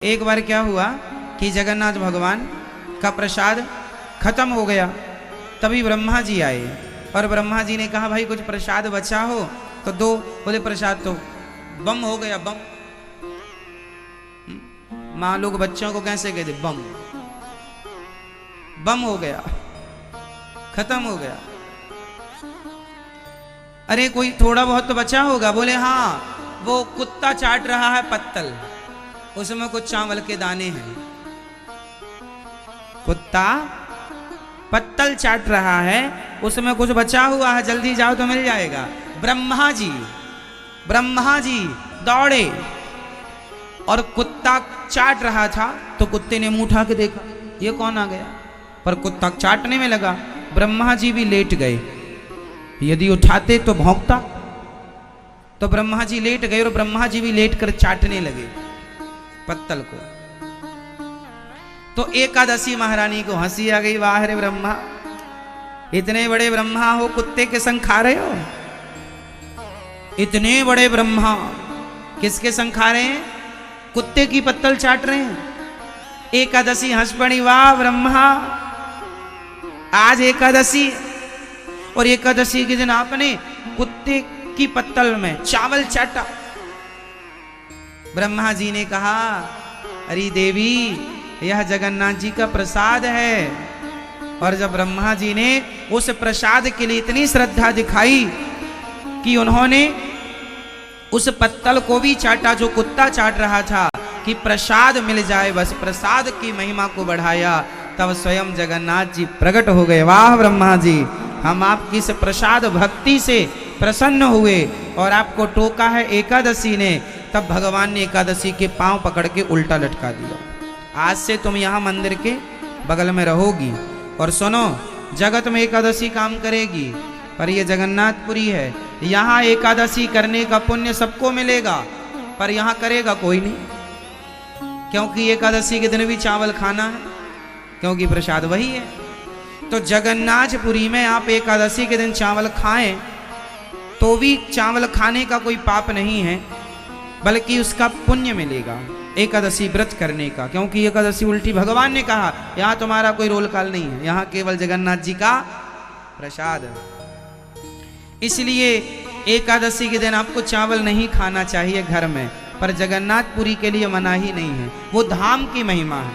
एक बार क्या हुआ कि जगन्नाथ भगवान का प्रसाद खत्म हो गया। तभी ब्रह्मा जी आए और ब्रह्मा जी ने कहा भाई कुछ प्रसाद बचा हो तो दो। बोले प्रसाद तो बम हो गया, बम। माँ लोग बच्चों को कैसे कहते, बम बम हो गया, खत्म हो गया। अरे कोई थोड़ा बहुत तो बचा होगा। बोले हाँ, वो कुत्ता चाट रहा है पत्तल, उसमें कुछ चावल के दाने हैं। कुत्ता पत्तल चाट रहा है, उसमें कुछ बचा हुआ है, जल्दी जाओ तो मिल जाएगा। ब्रह्मा जी दौड़े और कुत्ता चाट रहा था तो कुत्ते ने मुंह उठा के देखा ये कौन आ गया, पर कुत्ता चाटने में लगा। ब्रह्मा जी भी लेट गए, यदि उठाते तो भौंकता। तो ब्रह्मा जी लेट गए और ब्रह्मा जी भी लेट कर चाटने लगे पत्तल को। तो एकादशी महारानी को हंसी आ गई, वाह रे ब्रह्मा, इतने बड़े ब्रह्मा हो, कुत्ते के संग खा रहे हो। इतने बड़े ब्रह्मा किसके संग खा रहे हैं, कुत्ते की पत्तल चाट रहे हैं। एकादशी हंस पड़ी, वाह ब्रह्मा, आज एकादशी और एकादशी के दिन आपने कुत्ते की पत्तल में चावल चाटा। ब्रह्मा जी ने कहा अरे देवी, यह जगन्नाथ जी का प्रसाद है। और जब ब्रह्मा जी ने उस प्रसाद के लिए इतनी श्रद्धा दिखाई कि उन्होंने उस पत्तल को भी चाटा जो कुत्ता चाट रहा था, कि प्रसाद मिल जाए, बस प्रसाद की महिमा को बढ़ाया। तब स्वयं जगन्नाथ जी प्रकट हो गए, वाह ब्रह्मा जी, हम आपकी इस प्रसाद भक्ति से प्रसन्न हुए और आपको टोका है एकादशी ने। तब भगवान ने एकादशी के पांव पकड़ के उल्टा लटका दिया, आज से तुम यहाँ मंदिर के बगल में रहोगी। और सुनो, जगत में एकादशी काम करेगी, पर ये जगन्नाथपुरी है, यहाँ एकादशी करने का पुण्य सबको मिलेगा, पर यहाँ करेगा कोई नहीं, क्योंकि एकादशी के दिन भी चावल खाना है, क्योंकि प्रसाद वही है। तो जगन्नाथपुरी में आप एकादशी के दिन चावल खाएं तो भी चावल खाने का कोई पाप नहीं है, बल्कि उसका पुण्य मिलेगा एकादशी व्रत करने का, क्योंकि एकादशी उल्टी भगवान ने कहा यहाँ तुम्हारा कोई रोल काल नहीं है, यहाँ केवल जगन्नाथ जी का प्रसाद है। इसलिए एकादशी के दिन आपको चावल नहीं खाना चाहिए घर में, पर जगन्नाथपुरी के लिए मना ही नहीं है। वो धाम की महिमा है,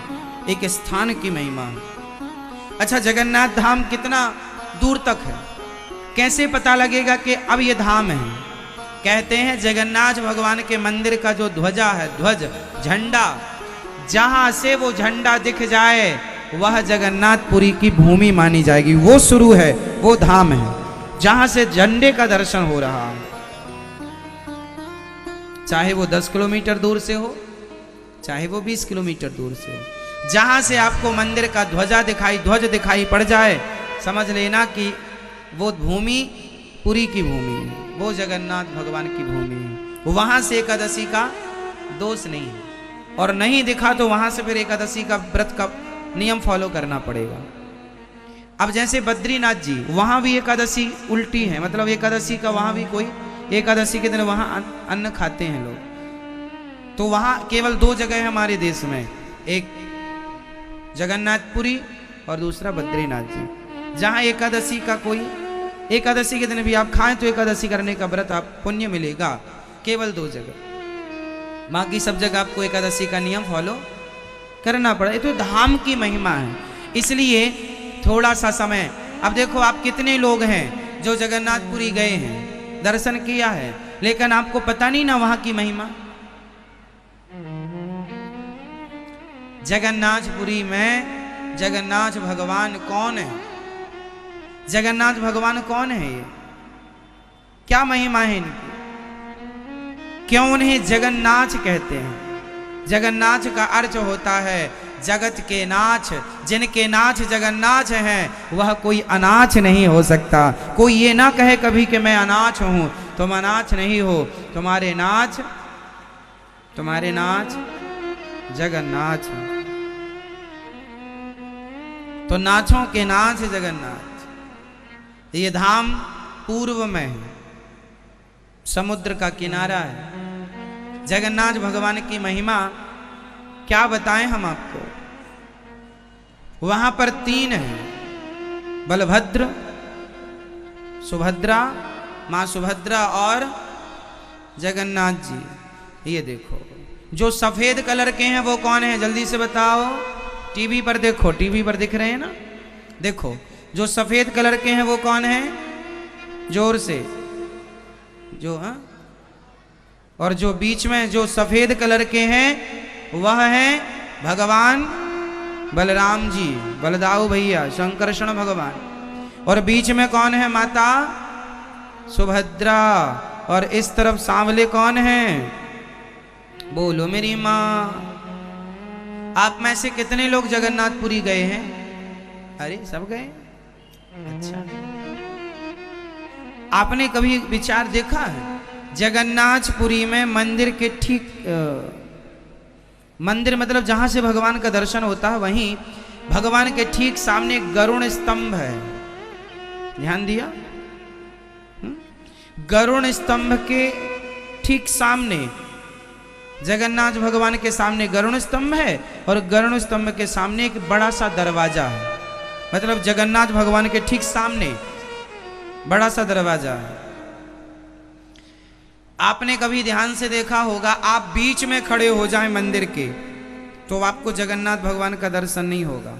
एक स्थान की महिमा है। अच्छा, जगन्नाथ धाम कितना दूर तक है, कैसे पता लगेगा कि अब ये धाम है? कहते हैं जगन्नाथ भगवान के मंदिर का जो ध्वजा है, ध्वज झंडा, जहां से वो झंडा दिख जाए वह जगन्नाथपुरी की भूमि मानी जाएगी। वो शुरू है, वो धाम है जहां से झंडे का दर्शन हो रहा है। चाहे वो 10 किलोमीटर दूर से हो, चाहे वो 20 किलोमीटर दूर से हो, जहां से आपको मंदिर का ध्वज दिखाई पड़ जाए, समझ लेना कि वो भूमि पुरी की भूमि है, वो जगन्नाथ भगवान की भूमि है। वहां से एकादशी का दोष नहीं है, और नहीं दिखा तो वहां से फिर एकादशी का व्रत का नियम फॉलो करना पड़ेगा। अब जैसे बद्रीनाथ जी, वहां भी एकादशी उल्टी है, मतलब एकादशी का वहां भी कोई, एकादशी के दिन वहां अन्न खाते हैं लोग। तो वहां केवल 2 जगह है हमारे देश में, एक जगन्नाथपुरी और दूसरा बद्रीनाथ जी, जहां एकादशी का कोई, एकादशी के दिन भी आप खाएं तो एकादशी करने का व्रत आप पुण्य मिलेगा, केवल 2 जगह। बाकी सब जगह आपको एकादशी का नियम फॉलो करना पड़ा। ये तो धाम की महिमा है, इसलिए थोड़ा सा समय। अब देखो आप कितने लोग हैं जो जगन्नाथपुरी गए हैं, दर्शन किया है, लेकिन आपको पता नहीं ना वहां की महिमा। जगन्नाथपुरी में जगन्नाथ भगवान कौन है, जगन्नाथ भगवान कौन है, ये क्या महिमा है इनकी, क्यों उन्हें जगन्नाथ कहते हैं? जगन्नाथ का अर्थ होता है जगत के नाथ। जिनके नाथ जगन्नाथ हैं वह कोई अनाथ नहीं हो सकता। कोई ये ना कहे कभी कि मैं अनाथ हूं, तुम अनाथ नहीं हो, तुम्हारे नाथ जगन्नाथ। तो नाथों के नाथ जगन्नाथ। ये धाम पूर्व में है, समुद्र का किनारा है। जगन्नाथ भगवान की महिमा क्या बताएं हम आपको। वहां पर 3 हैं, बलभद्र, सुभद्रा, मां सुभद्रा और जगन्नाथ जी। ये देखो, जो सफेद कलर के हैं वो कौन है, जल्दी से बताओ। टीवी पर देखो, टीवी पर दिख रहे हैं ना, देखो जो सफेद कलर के हैं वो कौन है, जोर से जो है। और जो बीच में जो सफेद कलर के हैं वह है भगवान बलराम जी, बलदाऊ भैया, शंकरषण भगवान। और बीच में कौन है, माता सुभद्रा। और इस तरफ सांवले कौन है, बोलो मेरी मां। आप में से कितने लोग जगन्नाथपुरी गए हैं? अरे सब गए। अच्छा, आपने कभी विचार देखा है, जगन्नाथपुरी में मंदिर के ठीक मंदिर मतलब जहां से भगवान का दर्शन होता है, वहीं भगवान के ठीक सामने गरुड़ स्तंभ है। ध्यान दिया? गरुड़ स्तंभ के ठीक सामने, जगन्नाथ भगवान के सामने गरुड़ स्तंभ है और गरुड़ स्तंभ के सामने एक बड़ा सा दरवाजा है। मतलब जगन्नाथ भगवान के ठीक सामने बड़ा सा दरवाजा है। आपने कभी ध्यान से देखा होगा, आप बीच में खड़े हो जाएं मंदिर के तो आपको जगन्नाथ भगवान का दर्शन नहीं होगा।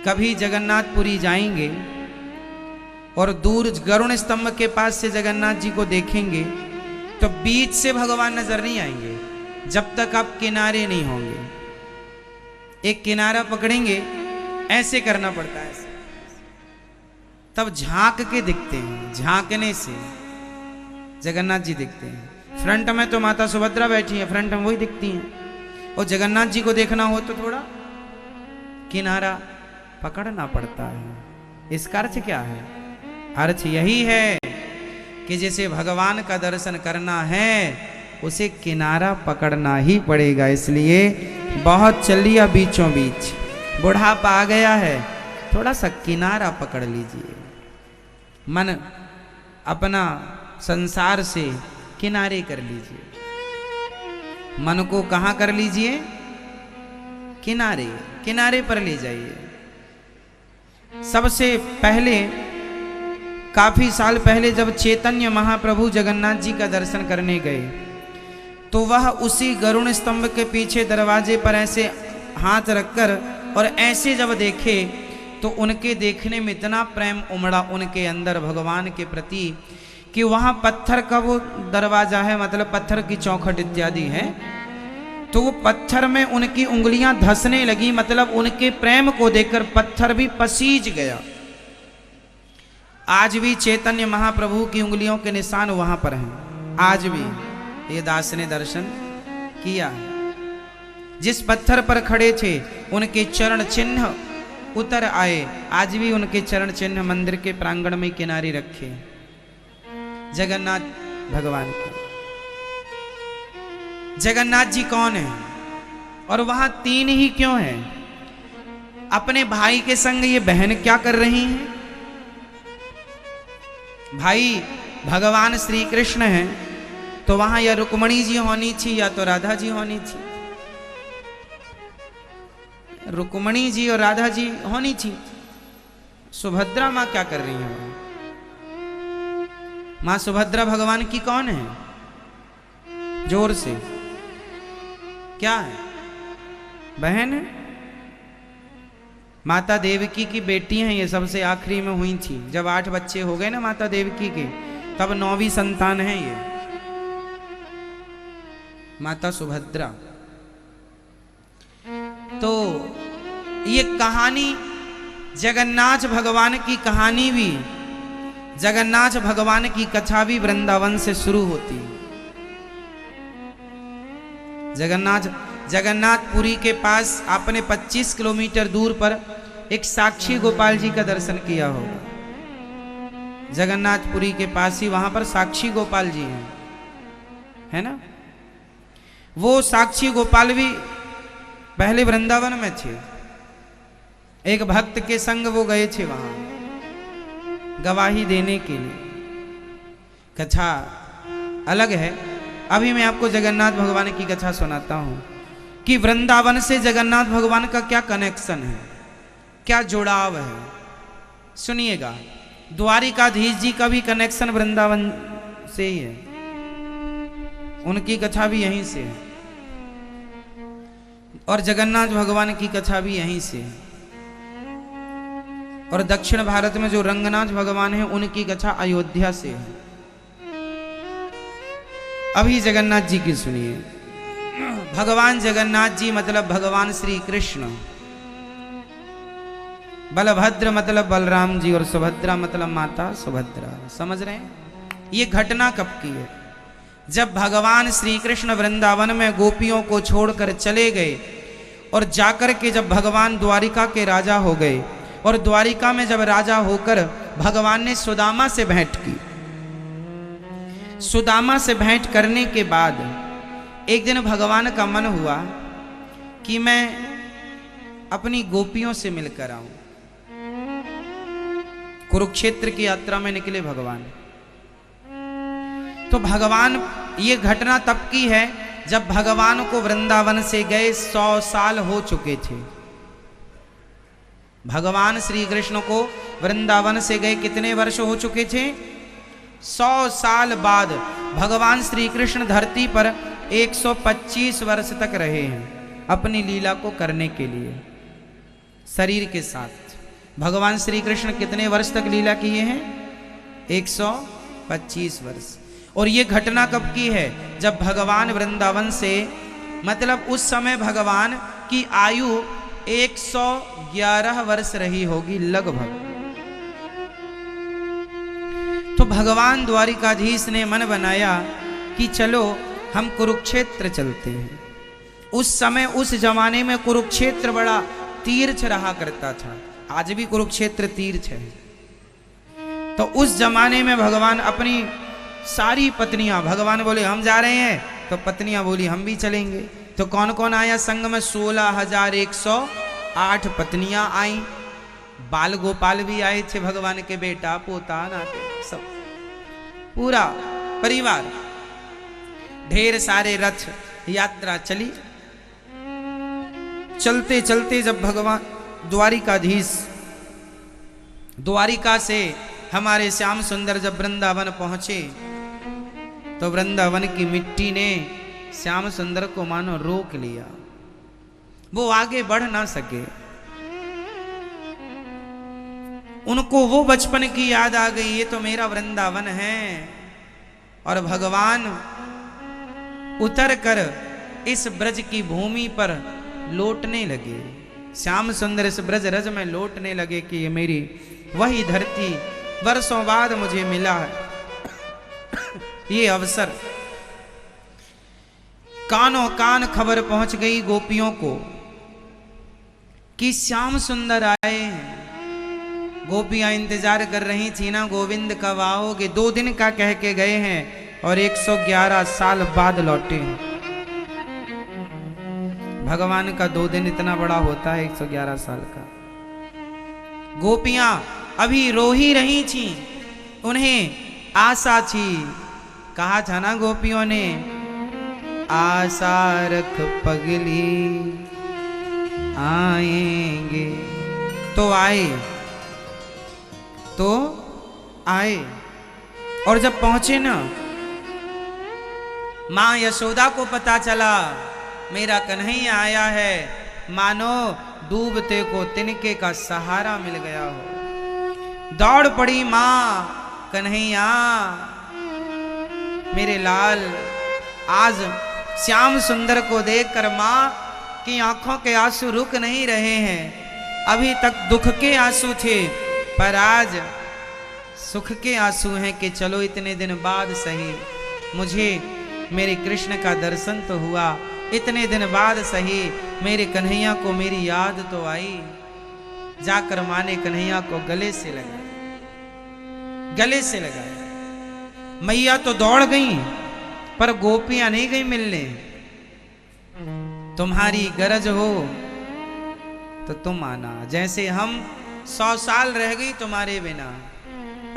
कभी जगन्नाथपुरी जाएंगे और दूर गरुड़ स्तंभ के पास से जगन्नाथ जी को देखेंगे तो बीच से भगवान नजर नहीं आएंगे जब तक आप किनारे नहीं होंगे। एक किनारा पकड़ेंगे, ऐसे करना पड़ता है, तब झांक के दिखते हैं, झांकने से जगन्नाथ जी दिखते हैं। फ्रंट में तो माता सुभद्रा बैठी है, फ्रंट में वही दिखती हैं। और जगन्नाथ जी को देखना हो तो थोड़ा किनारा पकड़ना पड़ता है। इसका अर्थ क्या है? अर्थ यही है कि जैसे भगवान का दर्शन करना है उसे किनारा पकड़ना ही पड़ेगा। इसलिए बहुत चल लिया बीचों बीच, बुढ़ापा आ गया है, थोड़ा सा किनारा पकड़ लीजिए। मन अपना संसार से किनारे कर लीजिए। मन को कहां कर लीजिए? किनारे, किनारे पर ले जाइए। सबसे पहले, काफी साल पहले जब चैतन्य महाप्रभु जगन्नाथ जी का दर्शन करने गए तो वह उसी गरुड़ स्तंभ के पीछे दरवाजे पर ऐसे हाथ रखकर और ऐसे जब देखे तो उनके देखने में इतना प्रेम उमड़ा उनके अंदर भगवान के प्रति कि वहां पत्थर का वो दरवाजा है, मतलब पत्थर की चौखट इत्यादि है, तो वो पत्थर में उनकी उंगलियां धंसने लगी। मतलब उनके प्रेम को देखकर पत्थर भी पसीज गया। आज भी चैतन्य महाप्रभु की उंगलियों के निशान वहां पर हैं। आज भी ये दास ने दर्शन किया है। जिस पत्थर पर खड़े थे उनके चरण चिन्ह उतर आए। आज भी उनके चरण चिन्ह मंदिर के प्रांगण में किनारे रखे जगन्नाथ भगवान के। जगन्नाथ जी कौन है और वहां 3 ही क्यों हैं? अपने भाई के संग ये बहन क्या कर रही हैं? भाई भगवान श्री कृष्ण हैं तो वहां या रुक्मणी जी होनी थी या तो राधा जी होनी थी। रुक्मणी जी और राधा जी होनी थी। सुभद्रा मां क्या कर रही हैं? मां सुभद्रा भगवान की कौन है? जोर से क्या है? बहन है। माता देवकी की बेटी हैं। ये सबसे आखिरी में हुई थी जब 8 बच्चे हो गए ना माता देवकी के, तब 9वीं संतान है ये माता सुभद्रा। तो ये कहानी जगन्नाथ भगवान की कहानी भी, जगन्नाथ भगवान की कथा भी वृंदावन से शुरू होती है। जगन्नाथपुरी के पास आपने 25 किलोमीटर दूर पर एक साक्षी गोपाल जी का दर्शन किया होगा। जगन्नाथपुरी के पास ही वहां पर साक्षी गोपाल जी हैं, है ना? वो साक्षी गोपाल भी पहले वृंदावन में थे। एक भक्त के संग वो गए थे वहां गवाही देने के लिए। कथा अलग है, अभी मैं आपको जगन्नाथ भगवान की कथा सुनाता हूं कि वृंदावन से जगन्नाथ भगवान का क्या कनेक्शन है, क्या जुड़ाव है। सुनिएगा, द्वारिकाधीश जी का भी कनेक्शन वृंदावन से ही है, उनकी कथा भी यहीं से है, और जगन्नाथ भगवान की कथा भी यहीं से है। और दक्षिण भारत में जो रंगनाथ भगवान है उनकी कथा अयोध्या से है। अभी जगन्नाथ जी की सुनिए। भगवान जगन्नाथ जी मतलब भगवान श्री कृष्ण, बलभद्र मतलब बलराम जी, और सुभद्रा मतलब माता सुभद्रा। समझ रहे हैं? ये घटना कब की है? जब भगवान श्री कृष्ण वृंदावन में गोपियों को छोड़कर चले गए और जाकर के जब भगवान द्वारिका के राजा हो गए, और द्वारिका में जब राजा होकर भगवान ने सुदामा से भेंट की। सुदामा से भेंट करने के बाद एक दिन भगवान का मन हुआ कि मैं अपनी गोपियों से मिलकर आऊं। कुरुक्षेत्र की यात्रा में निकले भगवान। तो भगवान, ये घटना तब की है जब भगवान को वृंदावन से गए 100 साल हो चुके थे। भगवान श्री कृष्ण को वृंदावन से गए कितने वर्ष हो चुके थे? 100 साल बाद भगवान श्री कृष्ण धरती पर 125 वर्ष तक रहे हैं अपनी लीला को करने के लिए शरीर के साथ। भगवान श्री कृष्ण कितने वर्ष तक लीला किए हैं? 125 वर्ष। और ये घटना कब की है? जब भगवान वृंदावन से, मतलब उस समय भगवान की आयु 111 वर्ष रही होगी लगभग। तो भगवान द्वारिकाधीश ने मन बनाया कि चलो हम कुरुक्षेत्र चलते हैं। उस समय, उस जमाने में कुरुक्षेत्र बड़ा तीर्थ रहा करता था। आज भी कुरुक्षेत्र तीर्थ है। तो उस जमाने में भगवान अपनी सारी पत्नियां, भगवान बोले हम जा रहे हैं, तो पत्नियां बोली हम भी चलेंगे। तो कौन कौन आया संग में? 16,108 पत्नियां आई। बाल गोपाल भी आए थे, भगवान के बेटा पोता नाते सब, पूरा परिवार। ढेर सारे रथ, यात्रा चली। चलते चलते जब भगवान द्वारिकाधीश, द्वारिका से हमारे श्याम सुंदर जब वृंदावन पहुंचे, तो वृंदावन की मिट्टी ने श्याम सुंदर को मानो रोक लिया। वो आगे बढ़ ना सके। उनको वो बचपन की याद आ गई, ये तो मेरा वृंदावन है। और भगवान उतर कर इस ब्रज की भूमि पर लौटने लगे। श्याम सुंदर इस ब्रज रज में लौटने लगे कि ये मेरी वही धरती, वर्षों बाद मुझे मिला है ये अवसर। कानों कान खबर पहुंच गई गोपियों को कि श्याम सुंदर आए हैं। गोपियां इंतजार कर रही थी ना, गोविंद कब आओगे। 2 दिन का कह के गए हैं और 111 साल बाद लौटे हैं। भगवान का 2 दिन इतना बड़ा होता है 111 साल का। गोपियां अभी रो ही रही थी, उन्हें आशा थी। कहा था ना गोपियों ने, आशा रख पगली आएंगे। तो आए, तो आए। और जब पहुंचे ना, मां यशोदा को पता चला मेरा कन्हैया आया है, मानो डूबते को तिनके का सहारा मिल गया हो। दौड़ पड़ी मां, कन्हैया मेरे लाल। आज श्याम सुंदर को देखकर मां की आंखों के आंसू रुक नहीं रहे हैं। अभी तक दुख के आंसू थे, पर आज सुख के आंसू हैं कि चलो इतने दिन बाद सही मुझे मेरे कृष्ण का दर्शन तो हुआ। इतने दिन बाद सही मेरे कन्हैया को मेरी याद तो आई। जाकर मां ने कन्हैया को गले से लगाया, गले से लगाया। मैया तो दौड़ गई, पर गोपियां नहीं गई मिलने। तुम्हारी गरज हो तो तुम आना। जैसे हम 100 साल रह गई तुम्हारे बिना,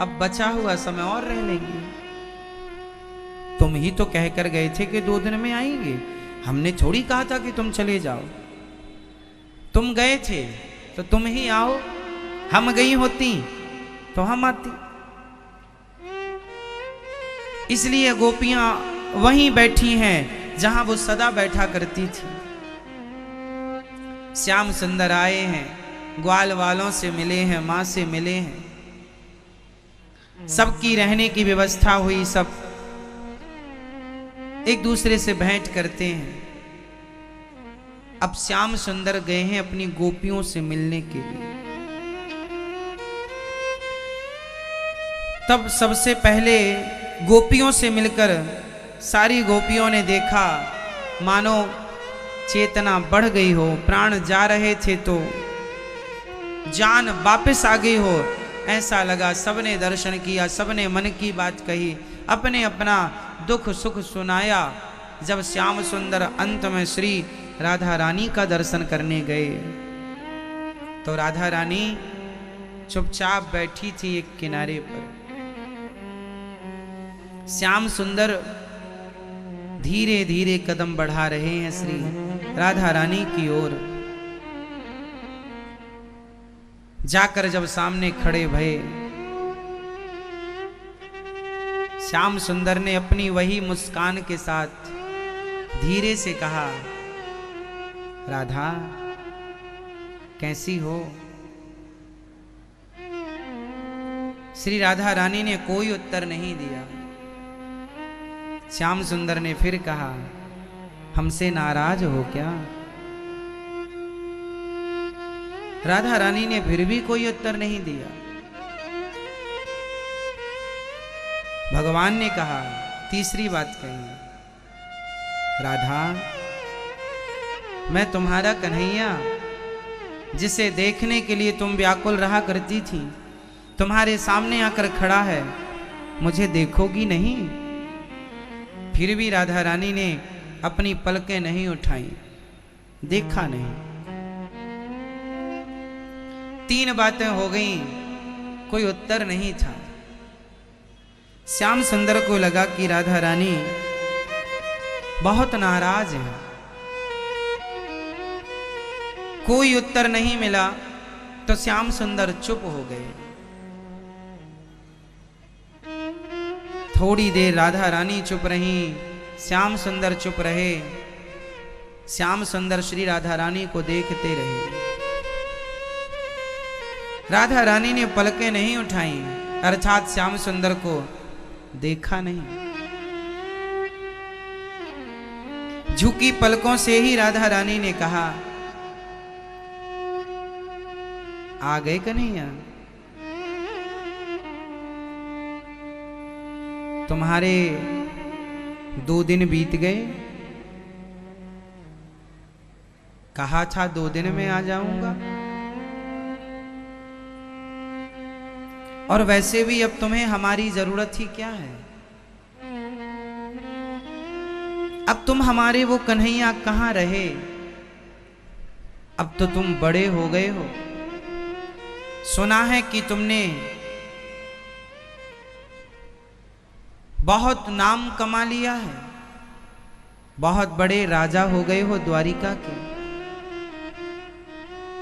अब बचा हुआ समय और रह लेंगे। तो तुम ही तो कहकर गए थे कि 2 दिन में आएंगे, हमने थोड़ी कहा था कि तुम चले जाओ। तुम गए थे तो तुम ही आओ, हम गई होती तो हम आती। इसलिए गोपियां वहीं बैठी हैं जहां वो सदा बैठा करती थी। श्याम सुंदर आए हैं, ग्वाल वालों से मिले हैं, मां से मिले हैं, सबकी रहने की व्यवस्था हुई, सब एक दूसरे से भेंट करते हैं। अब श्याम सुंदर गए हैं अपनी गोपियों से मिलने के लिए। तब सबसे पहले गोपियों से मिलकर सारी गोपियों ने देखा मानो चेतना बढ़ गई हो, प्राण जा रहे थे तो जान वापस आ गई हो, ऐसा लगा। सबने दर्शन किया, सबने मन की बात कही, अपने अपना दुख सुख सुनाया। जब श्याम सुंदर अंत में श्री राधा रानी का दर्शन करने गए तो राधा रानी चुपचाप बैठी थी एक किनारे पर। श्याम सुंदर धीरे धीरे कदम बढ़ा रहे हैं श्री राधा रानी की ओर। जाकर जब सामने खड़े भये, श्याम सुंदर ने अपनी वही मुस्कान के साथ धीरे से कहा, राधा कैसी हो? श्री राधा रानी ने कोई उत्तर नहीं दिया। श्याम सुंदर ने फिर कहा, हमसे नाराज हो क्या? राधा रानी ने फिर भी कोई उत्तर नहीं दिया। भगवान ने कहा, तीसरी बात कही, राधा मैं तुम्हारा कन्हैया जिसे देखने के लिए तुम व्याकुल रहा करती थी, तुम्हारे सामने आकर खड़ा है, मुझे देखोगी नहीं? फिर भी राधा रानी ने अपनी पलकें नहीं उठाई, देखा नहीं। 3 बातें हो गई, कोई उत्तर नहीं था। श्याम सुंदर को लगा कि राधा रानी बहुत नाराज है। कोई उत्तर नहीं मिला तो श्याम सुंदर चुप हो गए। थोड़ी देर राधा रानी चुप रही, श्याम सुंदर चुप रहे। श्याम सुंदर श्री राधा रानी को देखते रहे। राधा रानी ने पलकें नहीं उठाई, अर्थात श्याम सुंदर को देखा नहीं। झुकी पलकों से ही राधा रानी ने कहा, आ गए कन्हैया? तुम्हारे 2 दिन बीत गए, कहा था 2 दिन में आ जाऊंगा, और वैसे भी अब तुम्हें हमारी जरूरत ही क्या है? अब तुम हमारे वो कन्हैया कहां रहे? अब तो तुम बड़े हो गए हो। सुना है कि तुमने बहुत नाम कमा लिया है, बहुत बड़े राजा हो गए हो द्वारिका के।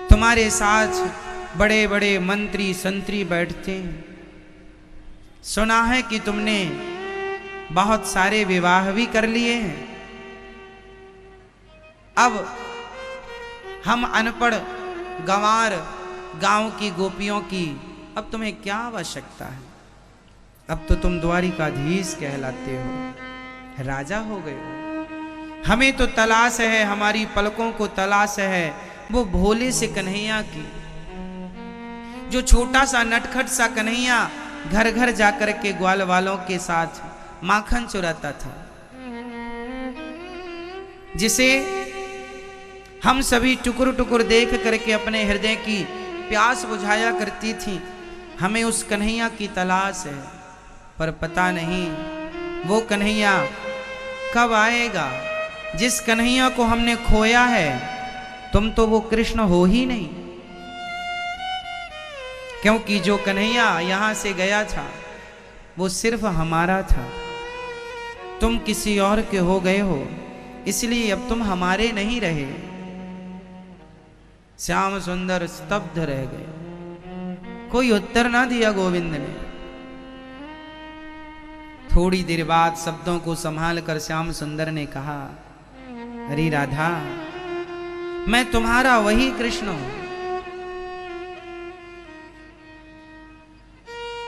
तुम्हारे साथ बड़े बड़े मंत्री संतरी बैठते हैं। सुना है कि तुमने बहुत सारे विवाह भी कर लिए हैं। अब हम अनपढ़ गंवार गांव की गोपियों की अब तुम्हें क्या आवश्यकता है? अब तो तुम द्वारिकाधीश कहलाते हो, राजा हो गए हो। हमें तो तलाश है, हमारी पलकों को तलाश है वो भोले से कन्हैया की, जो छोटा सा नटखट सा कन्हैया घर घर जाकर के ग्वाल वालों के साथ माखन चुराता था, जिसे हम सभी टुकुर टुकुर देख करके अपने हृदय की प्यास बुझाया करती थी। हमें उस कन्हैया की तलाश है, पर पता नहीं वो कन्हैया कब आएगा। जिस कन्हैया को हमने खोया है, तुम तो वो कृष्ण हो ही नहीं, क्योंकि जो कन्हैया यहां से गया था वो सिर्फ हमारा था। तुम किसी और के हो गए हो, इसलिए अब तुम हमारे नहीं रहे। श्याम सुंदर स्तब्ध रह गए, कोई उत्तर ना दिया गोविंद ने। थोड़ी देर बाद शब्दों को संभाल कर श्याम सुंदर ने कहा, अरे राधा, मैं तुम्हारा वही कृष्ण हूं।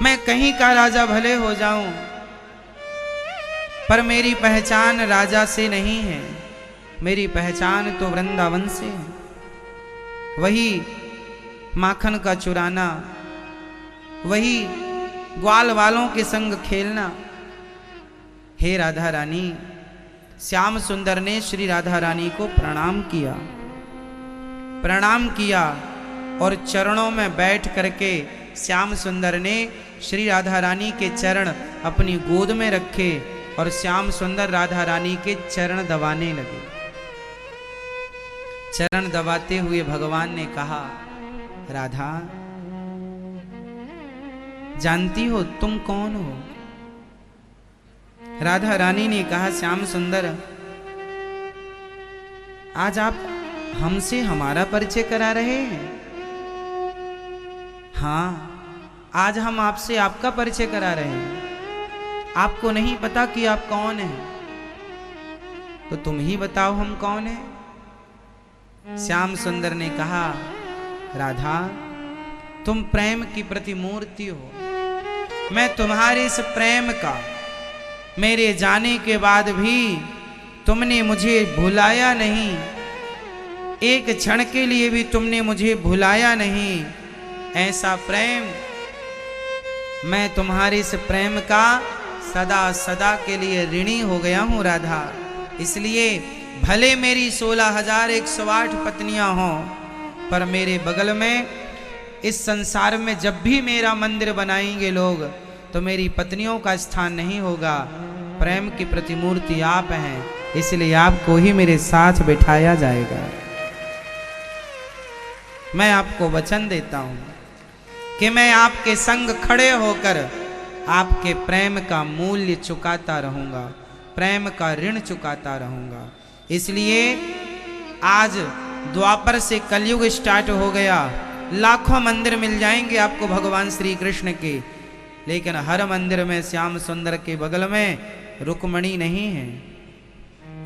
मैं कहीं का राजा भले हो जाऊं, पर मेरी पहचान राजा से नहीं है, मेरी पहचान तो वृंदावन से है। वही माखन का चुराना, वही ग्वाल वालों के संग खेलना। हे राधा रानी। श्याम सुंदर ने श्री राधा रानी को प्रणाम किया और चरणों में बैठ करके श्याम सुंदर ने श्री राधा रानी के चरण अपनी गोद में रखे और श्याम सुंदर राधा रानी के चरण दबाने लगे। चरण दबाते हुए भगवान ने कहा, राधा, जानती हो तुम कौन हो? राधा रानी ने कहा, श्याम सुंदर, आज आप हमसे हमारा परिचय करा रहे हैं? हाँ, आज हम आपसे आपका परिचय करा रहे हैं। आपको नहीं पता कि आप कौन हैं, तो तुम ही बताओ हम कौन हैं। श्याम सुंदर ने कहा, राधा, तुम प्रेम की प्रतिमूर्ति हो। मैं तुम्हारे इस प्रेम का, मेरे जाने के बाद भी तुमने मुझे भुलाया नहीं, एक क्षण के लिए भी तुमने मुझे भुलाया नहीं। ऐसा प्रेम, मैं तुम्हारे इस प्रेम का सदा सदा के लिए ऋणी हो गया हूं राधा। इसलिए भले मेरी 16,108 पत्नियां हों, पर मेरे बगल में इस संसार में जब भी मेरा मंदिर बनाएंगे लोग, तो मेरी पत्नियों का स्थान नहीं होगा। प्रेम की प्रतिमूर्ति आप हैं, इसलिए आपको ही मेरे साथ बिठाया जाएगा। मैं आपको वचन देता हूं कि मैं आपके संग खड़े होकर आपके प्रेम का मूल्य चुकाता रहूंगा, प्रेम का ऋण चुकाता रहूंगा। इसलिए आज द्वापर से कलयुग स्टार्ट हो गया, लाखों मंदिर मिल जाएंगे आपको भगवान श्री कृष्ण के, लेकिन हर मंदिर में श्याम सुंदर के बगल में रुक्मणी नहीं है,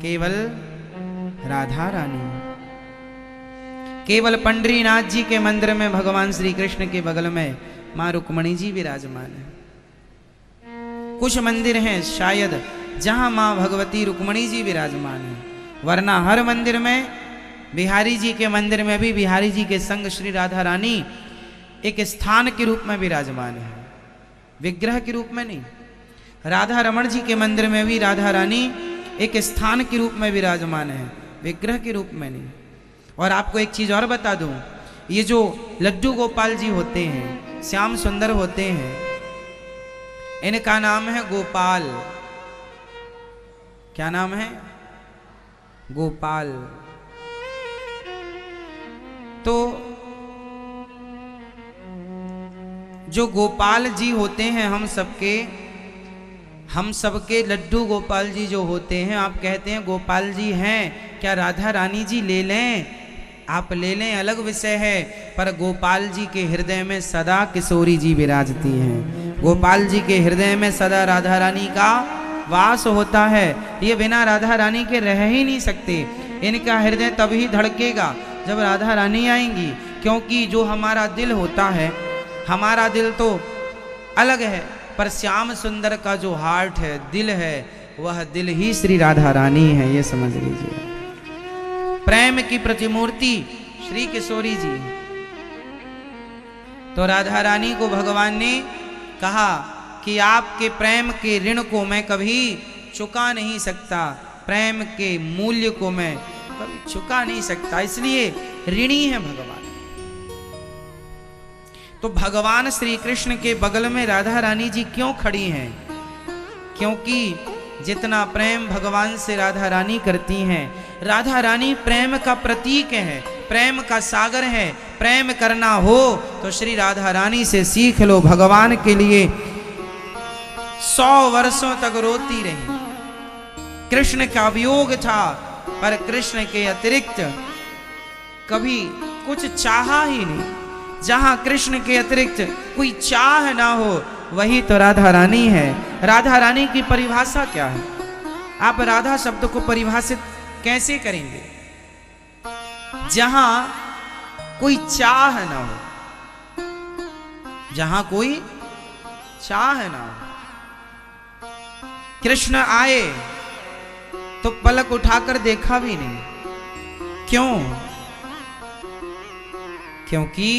केवल राधा रानी। केवल पंडरीनाथ जी के मंदिर में भगवान श्री कृष्ण के बगल में मां रुक्मणी जी विराजमान है। कुछ मंदिर हैं शायद जहां मां भगवती रुक्मणी जी विराजमान है, वरना हर मंदिर में, बिहारी जी के मंदिर में भी बिहारी जी के संग श्री राधा रानी एक स्थान के रूप में विराजमान है, विग्रह के रूप में नहीं। राधा रमण जी के मंदिर में भी राधा रानी एक स्थान के रूप में विराजमान है, विग्रह के रूप में नहीं। और आपको एक चीज और बता दूं, ये जो लड्डू गोपाल जी होते हैं, श्याम सुंदर होते हैं, इनका नाम है गोपाल। क्या नाम है? गोपाल। तो जो गोपाल जी होते हैं, हम सबके लड्डू गोपाल जी जो होते हैं, आप कहते हैं गोपाल जी हैं, क्या राधा रानी जी ले लें? आप ले लें, अलग विषय है, पर गोपाल जी के हृदय में सदा किशोरी जी विराजती हैं। गोपाल जी के हृदय में सदा राधा रानी का वास होता है। ये बिना राधा रानी के रह ही नहीं सकते। इनका हृदय तभी धड़केगा जब राधा रानी आएंगी, क्योंकि जो हमारा दिल होता है, हमारा दिल तो अलग है, पर श्याम सुंदर का जो हार्ट है, दिल है, वह दिल ही श्री राधा रानी है, ये समझ लीजिए। प्रेम की प्रतिमूर्ति श्री किशोरी जी। तो राधा रानी को भगवान ने कहा कि आपके प्रेम के ऋण को मैं कभी चुका नहीं सकता, प्रेम के मूल्य को मैं कभी चुका नहीं सकता, इसलिए ऋणी है भगवान। तो भगवान श्री कृष्ण के बगल में राधा रानी जी क्यों खड़ी हैं? क्योंकि जितना प्रेम भगवान से राधा रानी करती हैं, राधा रानी प्रेम का प्रतीक है, प्रेम का सागर है। प्रेम करना हो तो श्री राधा रानी से सीख लो। भगवान के लिए 100 वर्षों तक रोती रही, कृष्ण का वियोग था, पर कृष्ण के अतिरिक्त कभी कुछ चाहा ही नहीं। जहां कृष्ण के अतिरिक्त कोई चाह ना हो, वही तो राधा रानी है। राधा रानी की परिभाषा क्या है? आप राधा शब्द को परिभाषित कैसे करेंगे? जहां कोई चाह ना हो, जहां कोई चाह ना हो। कृष्ण आए तो पलक उठाकर देखा भी नहीं। क्यों? क्योंकि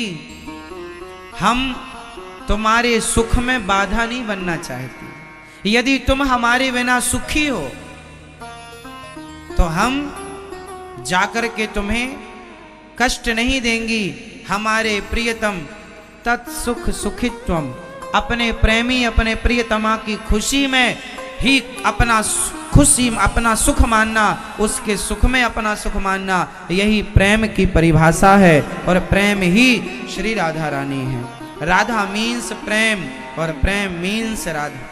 हम तुम्हारे सुख में बाधा नहीं बनना चाहते। यदि तुम हमारे बिना सुखी हो तो हम जाकर के तुम्हें कष्ट नहीं देंगी। हमारे प्रियतम तत्सुख सुखित्वम, अपने प्रेमी अपने प्रियतमा की खुशी में ही अपना खुशी अपना सुख मानना, उसके सुख में अपना सुख मानना, यही प्रेम की परिभाषा है। और प्रेम ही श्री राधा रानी है। राधा मीन्स प्रेम और प्रेम मीन्स राधा।